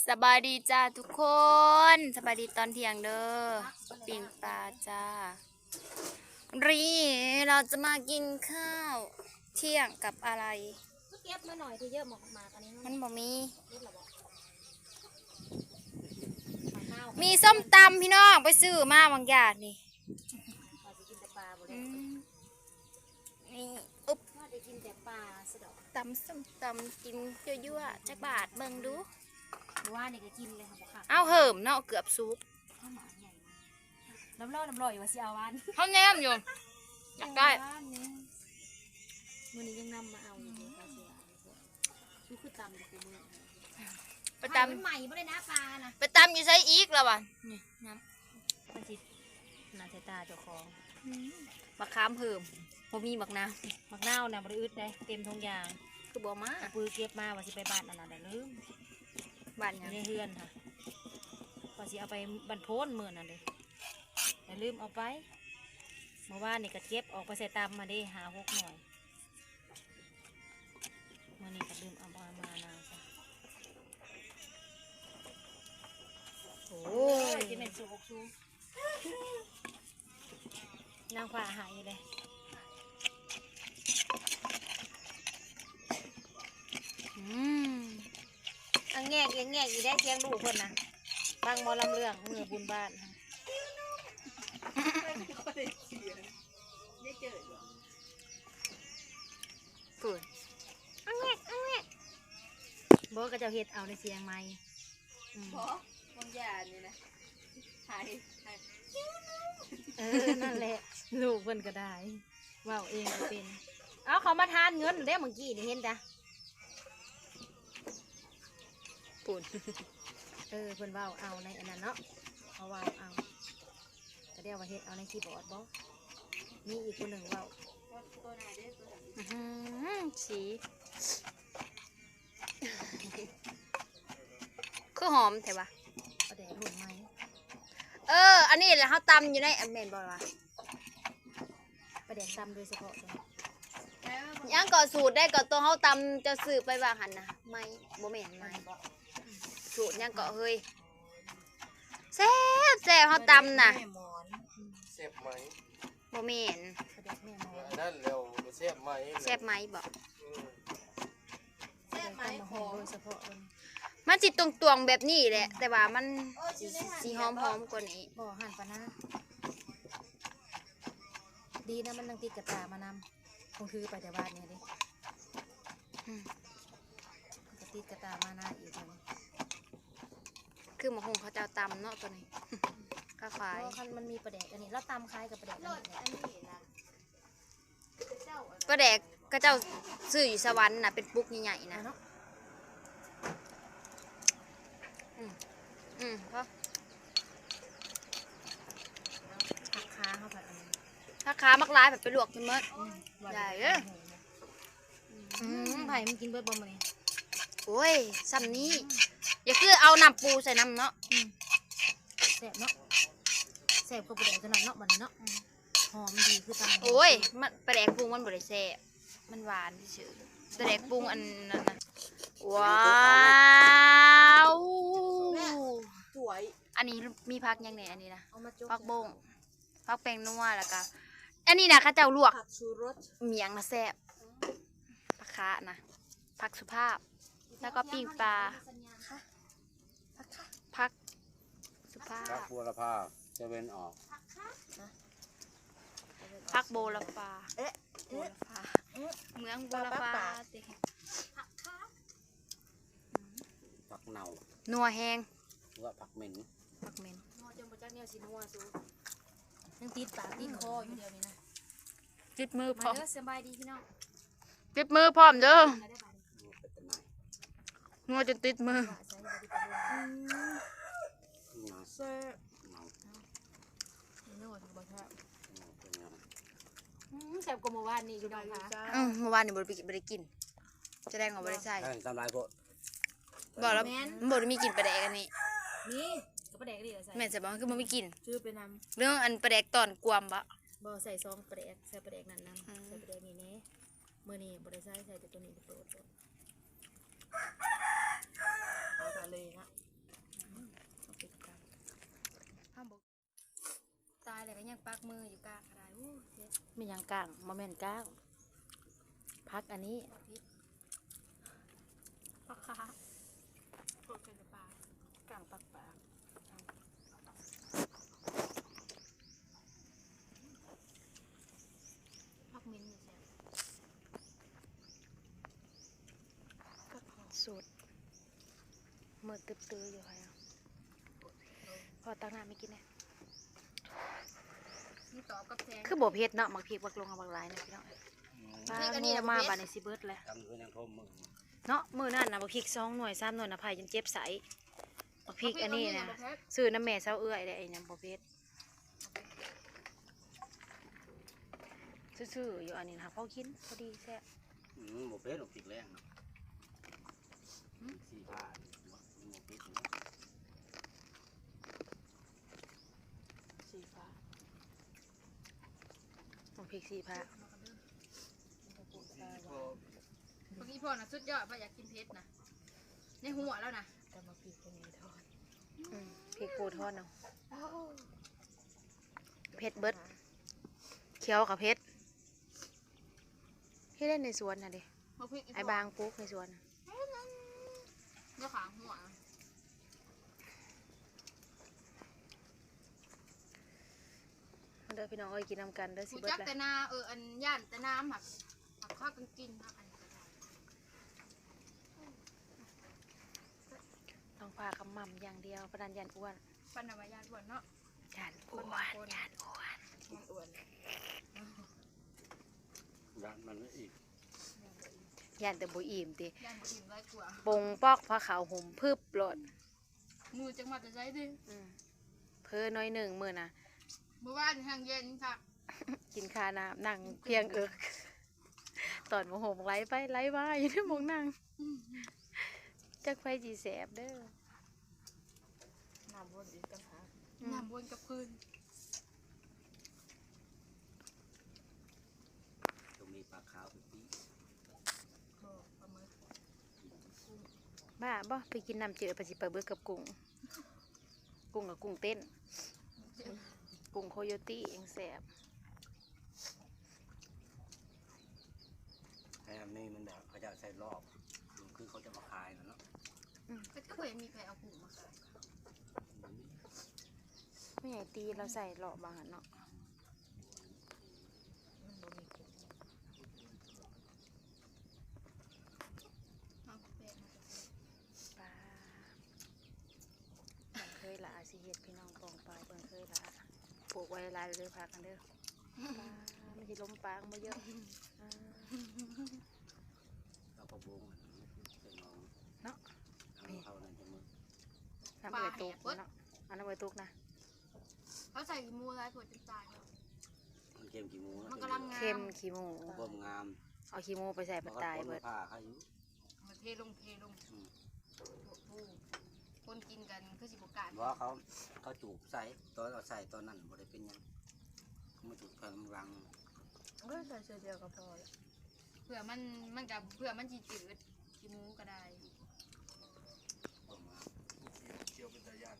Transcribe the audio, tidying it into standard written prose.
สบายดีจ้าทุกคนสบายดีตอนเที่ยงเด้อปิ้งปลาจ้ารีเราจะมากินข้าวเที่ยงกับอะไรเก็บมาหน่อยที่เยอะหมากอันนี้มันบ่มี เก็บหรอบอกข้าว มีส้มตำพี่น้องไปซื้อมาบางอย่างนี่ เราจะกินแต่ปลาบ่ได้ นี่อุ๊บ เราจะกินแต่ปลาสะดอก ตำส้มตำกินยั่วๆจักบาทเบิ่งดู ว่านี่ก็กินเลยค่ะบอกค่ะ เอาเหิมเนาะเกือบซุป ข้าวหมาใหญ่น้ำร้อนอยู่ว่าสิเอาวัน เขาแนมอยู่อยากได้ มื้อนี้ยังนำมาเอาอยู่ปลาเสียดูคือตำดูคือมือ ไปต ใหม่บ่ได้นะปลานะ ำไปตำอยู่ใช้อีกแล้ววะนี่น้ มันสิหน้าใส่ตาเจ้าของ ำมะขามเหิมบ่มีบักนาว มักนาวน่ะบ่ได้อึดได้เต็มทงยาง คือบ่มา ปื้อเก็บมาว่าสิไปบ้านนั่นน่ะได้ลืม บ้าน อ หยั ยู่ ง ในเฮือนค่ะพอสิเอาไปบรรโพนมือนั่นเลยอย่าลืมเอาไปเมื่อวานนี่ก็เก็บออกไปใส่ตามมาได้หา6 หน่อยมื่อนี้ก็ลืมเอามานาจ้ะโอ้ยจะเป็นสูบสูนางฟ้าหายเลยอังแงกยังแงกอีได้เสียงลูกคนนะฟังหมอลำเรื่องมือบุญบ้านฝืนอังแงกบอกก็จะเฮ็ดเอาในเสียงไม้ เพราะบางอย่างนี่นะหาย นั่นแหละลูกเพิ่นก็ได้ว่าวเองก็เป็นเอาเขามาทานเงินได้เมื่อกี้นี่เห็นจ้ะ ปุ่น เพิ่นว่าวเอาในอันนั้นเนาะเขาว่าวเอาก็เรียกว่าเฮ็ดเอาในคีย์บอร์ดบ่มีอีกคนหนึ่งว่าว ตัวไหนได้ตัวไหน สีคือหอมแต่ว่า ประแดดหุ่นไหม อันนี้แหละเขาตำอยู่ในอันเมนบอลวะ ประแดดตำโดยเฉพาะเลย ยังก่อสูตรได้ก่อตัวเขาตำจะสืบไปว่าหันนะไม่โบเมนไม่สูตรยังก่อเฮ้ยแซ่บเขาตำน่ะ แม่หมอน เสียบไหม โบเมน ประแดดแม่หมอ อันนั้นเร็วเสียบไหม แซ่บไหมบอก ประแดดตำมาหอมโดยเฉพาะเลย มันจิตตวงๆแบบนี้แหละแต่ว่ามันสีหอมกว่านี้ บ่หั่นปะนะดีนะมันยังติดกระตามานำคงถือไปแต่บ้านเนี่ยดิก็ติดกระตามานาอีกเลย คือหมะฮงเขาจะเอาตำเนาะตัวนี้ ก็ขาย เพราะคันมันมีประแดดอันนี้แล้วตำคล้ายกับประแดดอันนี้แหละ อันนี้นะเจ้าอะไร ก็แดกก็เจ้าซื้ออยู่สวรรค์น่ะเป็นปุ๊กใหญ่ๆนะ เนาะ เพราะ ผักค้าเขาผัดอันนี้ ถ้าค้ามักร้ายแบบไปลวกจนเมื่อ ใหญ่เด้อ ไผ่มันกินเบิดบ่มาเนี่ย โอ้ยซ้ำนี้อย่าคือเอาน้ำปูใส่น้ำเนาะ แซ่บเนาะแซ่บก็ประแดดขนาดเนาะบัดนี้เนาะหอมดีคือตำ โอ้ยมันปลาแดกปรุงมันบริแซ่บมันหวานเฉยๆปลาแดกปรุงอันนั้นนะว้าว สวย อันนี้มีพักยังไงอันนี้นะ เอามาจุ๊บ พักบงพักแป้งนัวแล้วก็อันนี้นะข้าเจ้าลวก ผักชูรส เมียงนะแซ่บปลาคะนะผักสุภาพ แล้วก็ปิ้งปลาผักสุภา รัก พ บัวละพาจะเป็นออก ผักโบราปลาโบราปลาเมืองโบราปลาติ ผักเน่า นัวแห้ง หรือว่าผักเหม็น ผักเหม็น นัวจนบ่จักแนวสินัวสูยังติดปากติดคออยู่เดียวนี้นะ ติดมือพร้อ มาม เด้อสบายดีพี่น้อง ติดมือพร้อมเด้อ มาได้บาดนี้ เป็นต้นไม้ งัวจนติดมือ ว่าใส่บ่ได้ปลาดุก เน่า แซ่บ เน่า นัวบ่แท้ เป็นไง แซ่บกว่าเมื่อวานนี่พี่น้องค่ะ จ้า เมื่อวานนี่บริกินจะได้ของบริใส่ ใช่ทำลายพวก บอกแล้วมันบริมีกลิ่นปลาแดกอันนี้ นี่ก็ประแดกดีเหรอใส่ แม่นจะบอกคือมันไม่กิน ชื่อไปน เรื่องอันปลาแดกตอนกวมบะ ำบ่ใส่ซองประแดกใส่ประแดกนั่นนำใส่ประแดกนี่แน่มื้อนี้บ่ได้ใส่แต่ตัวนี้เป็นตัว เอาทะเลนะ ปักมืออยู่กลางอะไรอู้เจ็บ ไม่ยังก้างบ่แม่นก้างพักอันนี้ ปักขาโคตรเป็นปลา ก้างปักปาก ปักมิ้นอยู่แซ่บ สูตรมือตึบตื้ออยู่ค่ะพอตั้งหน้าไม่กินแน่ นี่ตอบกับแทง คือบ่เผ็ดเนาะมักพริกบักลงกับบักหลายเนาะพี่น้องปลา พริกอันนี้ โม น่ะบ่ มา เผ็ด บาดในสิเบิดแหละ กำคือยังทมมือ เนาะมื้อนั้นน่ะบักพริก2หน่วย3หน่วยน่ะพายจนเจ็บไสบักพริกอันนี้นะซื้อน้ำแม่เซาเอื้อยได้ไอ้หยังบ่เผ็ดซื่อๆอยู่อันนี้นะพอกินพอดีแซ่บ หมูเป็ดหมูปิดแรงเนาะสี่ผ้าหมูเป็ด สีฟ้าบักพริกสีฟ้า เมื่อกี้พ่อน่ะสุดยอดพ่ออยากกินเพชรนะในหัวแล้วนะ แต่บักพริกเป็นไงทอดพริกปูทอดเนาะเผ็ดเบิดเคี้ยวกับเผ็ดที่เล่นในสวนน่ะดิ มาพริก ไอ้บางปลูกในสวนน่ะ เนื้อขาหัว เด้อพี่น้องเอ้ยกินน้ำกันเด้อสิ กู เบิด จัก แหละ แต่นาอันย่านแต่น้ำหักข้าวกันกินครับอันนี้ก็ได้ ต้องพาคำมั่มอย่างเดียวประดานยันอ้วน ปันนาวายานอ้วนเนาะ ยันอ้วนยันอ้วน มันอ้วน ยันมันไม่อีก ยันแต่บ่อิ่มติ ย่านบ่อิ่มไรกว่า ปงปอกผ้าขาวห่มพึบโลด มือจังหวัดจะใช้ดิ เพิ่นน้อยหนึ่งมื้อน่ะ เมื่อวานทางเย็นค่ะ กินข้าวน้ำนั่งเพียงเอิกตอนโมโหไหลไปไหลมาอยู่ในหมองนั่งจักไฟจีแสบเด้อ น้ำวนอีกกันหาน้ำวนกับพื้น ตรงนี้ปลาขาวเป็นปี ปลาหมึก บ้าบ่ไปกินน้ำเจือไปสิไปเบิกกับกุ้งกุ้งกับกุ้งเต้นกุ้งโคโยตี้ยังแสบ ไอ้อันนี้มันแบบเขาจะใส่รอบคือเขาจะมาขายนะเนาะ ก็เคยมีใครเอากุ้งมาขาย ไม่ใหญ่ตีเราใส่หล่อบางหันเนาะ เอาแปะมา ปลาเบิ่งเคยละสิเฮ็ดพี่น้องกองปลาเบิ่งเคยละปลูกไว้หลายเลยพากันเด้อปลาไม่ใช่ล้มปลามาเยอะ เราก็บงใส่น้อง เนาะ เขานั่นจะมือ น้ำเอือตุกเนาะเอาน้ำเอือตุกนะ เขาใส่หมูลายผดจนตายแล้ว มันเค็มกี่มูนะ มันกำลังงาม เค็มขี้หมู บ่มงาม เอาขี้หมูไปใส่ปัดตายเบิด ผ้าเขาอยู่ มาเทลงคนกินกันคือสิบกาด ว่าเขาจูบใส่ตอนเอาใส่ตอนนั้นบ่ได้เป็นยังมาจูบพลังรัง ก็ใส่เสื้อเดียวก็พอเผื่อมันกับเผื่อมันจีจืดกินหมูก็ได้ บ่มงาม เกี่ยวเป็นตาญาติ